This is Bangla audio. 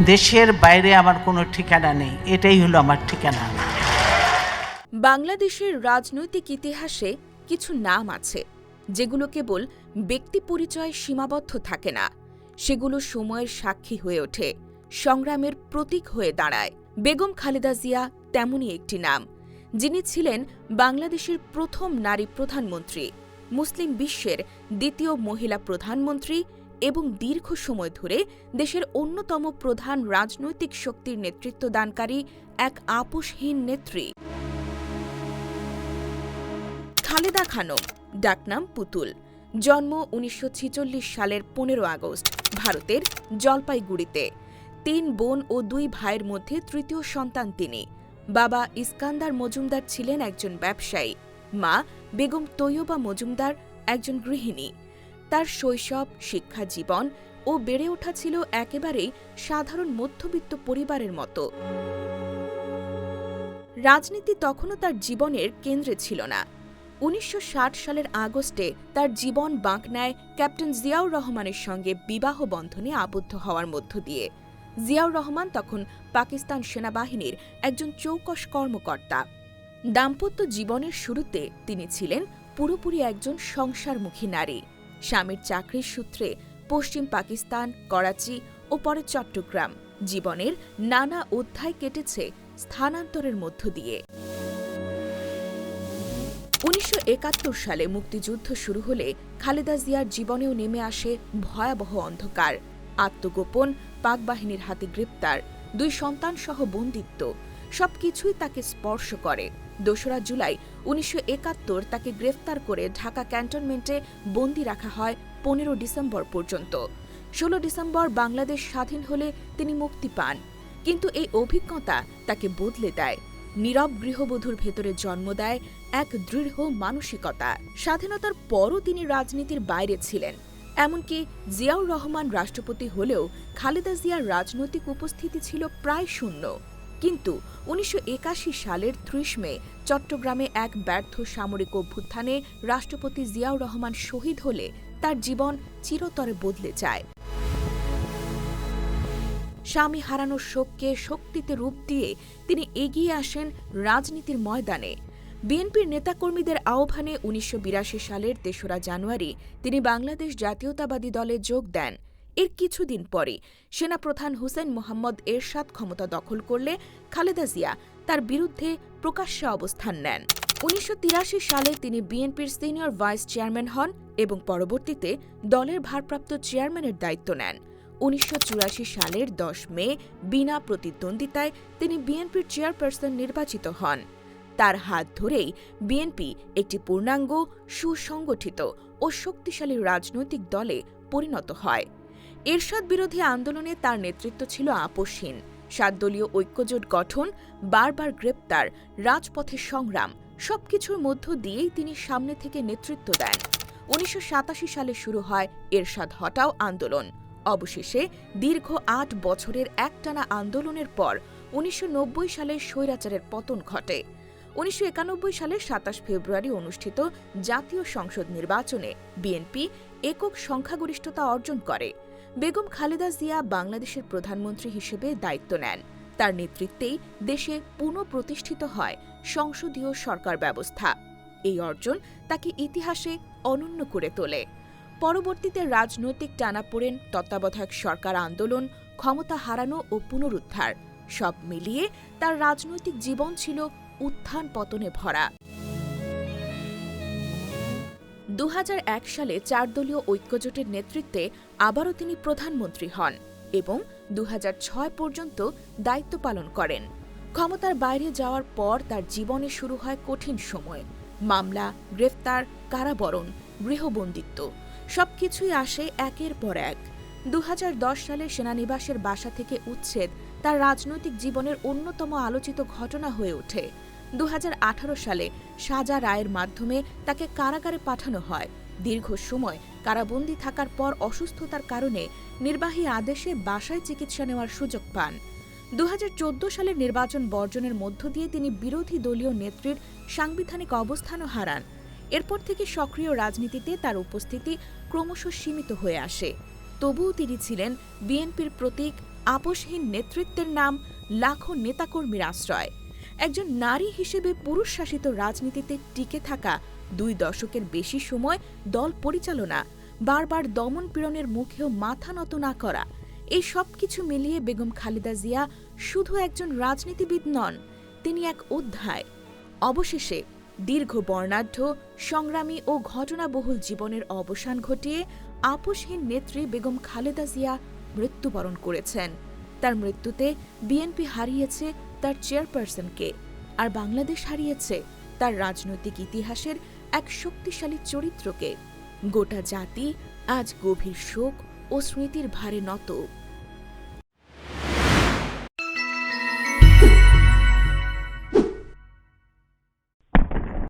দেশের বাইরে আমার কোনো ঠিকানা নেই, এটাই হলো আমার ঠিকানা। বাংলাদেশের রাজনৈতিক ইতিহাসে কিছু নাম আছে যেগুলো কেবল ব্যক্তি পরিচয় সীমাবদ্ধ থাকে না, সেগুলো সময়ের সাক্ষী হয়ে ওঠে, সংগ্রামের প্রতীক হয়ে দাঁড়ায়। বেগম খালেদা জিয়া তেমনই একটি নাম, যিনি ছিলেন বাংলাদেশের প্রথম নারী প্রধানমন্ত্রী, মুসলিম বিশ্বের দ্বিতীয় মহিলা প্রধানমন্ত্রী এবং দীর্ঘ সময় ধরে দেশের অন্যতম প্রধান রাজনৈতিক শক্তির নেতৃত্বদানকারী এক আপোষহীন নেত্রী। খালেদা খানম, ডাকনাম পুতুল, জন্ম ১৯৪৬ সালের ১৫ আগস্ট ভারতের জলপাইগুড়িতে। ৩ বোন ও ২ ভাইয়ের মধ্যে তৃতীয় সন্তান তিনি। বাবা ইস্কান্দার মজুমদার ছিলেন একজন ব্যবসায়ী, মা বেগম তৈয়বা মজুমদার একজন গৃহিণী। তার শৈশব, শিক্ষা জীবন ও বেড়ে ওঠা ছিল একেবারেই সাধারণ মধ্যবিত্ত পরিবারের মতো। রাজনীতি তখনও তার জীবনের কেন্দ্রে ছিল না। ১৯৬০ সালের আগস্টে তার জীবন বাঁক নেয় ক্যাপ্টেন জিয়াউর রহমানের সঙ্গে বিবাহ বন্ধনে আবদ্ধ হওয়ার মধ্য দিয়ে। জিয়াউর রহমান তখন পাকিস্তান সেনাবাহিনীর একজন চৌকস কর্মকর্তা। দাম্পত্য জীবনের শুরুতে তিনি ছিলেন পুরোপুরি একজন সংসারমুখী নারী। স্বামীর চাকরির সূত্রে পশ্চিম পাকিস্তান, করাচি ও পরে চট্টগ্রাম জীবনের নানা অধ্যায় কেটেছে স্থানান্তরের মধ্য দিয়ে। ১৯৭১ সালে মুক্তিযুদ্ধ শুরু হলে খালেদা জিয়ার জীবনেও নেমে আসে ভয়াবহ অন্ধকার। আত্মগোপন, পাক বাহিনীর হাতে গ্রেপ্তার, ২ সন্তানসহ বন্দিত্ব সবকিছুই তাকে স্পর্শ করে। ২রা জুলাই ১৯৭১ তাকে গ্রেফতার করে ঢাকা ক্যান্টনমেন্টে বন্দী রাখা হয় ১৫ ডিসেম্বর পর্যন্ত। ১৬ ডিসেম্বর বাংলাদেশ স্বাধীন হলে তিনি মুক্তি পান। কিন্তু এই অভিজ্ঞতা তাকে বদলে দেয়। নীরব গৃহবধূর ভেতরে জন্ম দেয় এক দৃঢ় মানসিকতা। স্বাধীনতার পরও তিনি রাজনীতির বাইরে ছিলেন। এমনকি জিয়াউর রহমান রাষ্ট্রপতি হলেও খালেদা জিয়ার রাজনৈতিক উপস্থিতি ছিল প্রায় শূন্য। কিন্তু ১৯৮১ সালের ৩০ মে চট্টগ্রামে এক ব্যর্থ সামরিক অভ্যুত্থানে রাষ্ট্রপতি জিয়াউর রহমান শহীদ হলে তার জীবন চিরতরে বদলে যায়। স্বামী হারানোর শোককে শক্তিতে রূপ দিয়ে তিনি এগিয়ে আসেন রাজনীতির ময়দানে। বিএনপির নেতাকর্মীদের আহ্বানে ১৯৮২ সালের ৩রা জানুয়ারি তিনি বাংলাদেশ জাতীয়তাবাদী দলে যোগ দেন। এর কিছুদিন পরে সেনাপ্রধান হুসেইন মোহাম্মদ এরশাদ ক্ষমতা দখল করলে খালেদা জিয়া তার বিরুদ্ধে প্রকাশ্যে অবস্থান নেন। ১৯৮৩ সালে তিনি বিএনপির সিনিয়র ভাইস চেয়ারম্যান হন এবং পরবর্তীতে দলের ভারপ্রাপ্ত চেয়ারম্যানের দায়িত্ব নেন। ১৯৮৪ সালের ১০ মে বিনা প্রতিদ্বন্দ্বিতায় তিনি বিএনপির চেয়ারপারসন নির্বাচিত হন। তার হাত ধরেই বিএনপি একটি পূর্ণাঙ্গ, সুসংগঠিত ও শক্তিশালী রাজনৈতিক দলে পরিণত হয়। এরশাদ বিরোধী আন্দোলনে তার নেতৃত্ব ছিল আপোষহীন। ৭ দলীয় ঐক্যজোট গঠন, বারবার গ্রেপ্তার, রাজপথে সংগ্রাম সবকিছুর মধ্য দিয়েই তিনি সামনে থেকে নেতৃত্ব দেন। ১৯৮৭ সালে শুরু হয় এরশাদ হটাও আন্দোলন। অবশেষে দীর্ঘ ৮ বছরের একটানা আন্দোলনের পর ১৯৯০ সালে স্বৈরাচারের পতন ঘটে। ১৯৯১ সালের ২৭ ফেব্রুয়ারি অনুষ্ঠিত জাতীয় সংসদ নির্বাচনে বিএনপি একক সংখ্যাগরিষ্ঠতা অর্জন করে। বেগম খালেদা জিয়া বাংলাদেশের প্রধানমন্ত্রী হিসেবে দায়িত্ব নেন। তার নেতৃত্বেই দেশে পুনঃপ্রতিষ্ঠিত হয় সংসদীয় সরকার ব্যবস্থা। এই অর্জন তাকে ইতিহাসে অনন্য করে তোলে। পরবর্তীতে রাজনৈতিক টানাপোড়েন, তত্ত্বাবধায়ক সরকার আন্দোলন, ক্ষমতা হারানো ও পুনরুদ্ধার সব মিলিয়ে তার রাজনৈতিক জীবন ছিল উত্থান পতনে ভরা। ২০০১ সালে ৪ দলীয় ঐক্যজোটের নেতৃত্বে আবারও তিনি প্রধানমন্ত্রী হন এবং ২০০৬ পর্যন্ত দায়িত্ব পালন করেন। ক্ষমতার বাইরে যাওয়ার পর তার জীবনে শুরু হয় কঠিন সময়। মামলা, গ্রেফতার, কারাবরণ, গৃহবন্দিত্ব সবকিছুই আসে একের পর এক। ২০১০ সালে সেনানিবাসের বাসা থেকে উচ্ছেদ তার রাজনৈতিক জীবনের অন্যতম আলোচিত ঘটনা হয়ে ওঠে। ২০১৮ সালে সাজা রায়ের মাধ্যমে তাকে কারাগারে পাঠানো হয়। দীর্ঘ সময় কারাবন্দী থাকার পর অসুস্থতার কারণে নির্বাহী আদেশে বাসায় চিকিৎসা নেওয়ার সুযোগ পান। ২০১৪ সালের নির্বাচন বর্জনের মধ্য দিয়ে তিনি বিরোধী দলীয় নেত্রীর সাংবিধানিক অবস্থানও হারান। এরপর থেকে সক্রিয় রাজনীতিতে তার উপস্থিতি ক্রমশ সীমিত হয়ে আসে। তবুও তিনি ছিলেন বিএনপির প্রতীক, আপোষহীন নেতৃত্বের নাম লাখো নেতাকর্মীর আশ্রয়। একজন নারী হিসেবে পুরুষ শাসিত রাজনীতিতে টিকে থাকা 2 দশকের বেশি সময় দল পরিচালনা, বারবার দমন পীড়নের মুখেও মাথা নত না করা, এই সব কিছু মিলিয়ে বেগম খালেদা জিয়া শুধু একজন রাজনীতিবিদ নন, তিনি এক অধ্যায়। অবশেষে দীর্ঘ বর্ণাঢ্য, সংগ্রামী ও ঘটনাবহুল জীবনের অবসান ঘটিয়ে আপোষহীন নেত্রী বেগম খালেদা জিয়া মৃত্যুবরণ করেছেন। তার মৃত্যুতে বিএনপি হারিয়েছে তার চেয়ারপারসনকে, আর বাংলাদেশ হারিয়েছে তার রাজনৈতিক ইতিহাসের এক শক্তিশালী চরিত্রকে। গোটা জাতি আজ গভীর শোক ও স্মৃতির ভারে নত।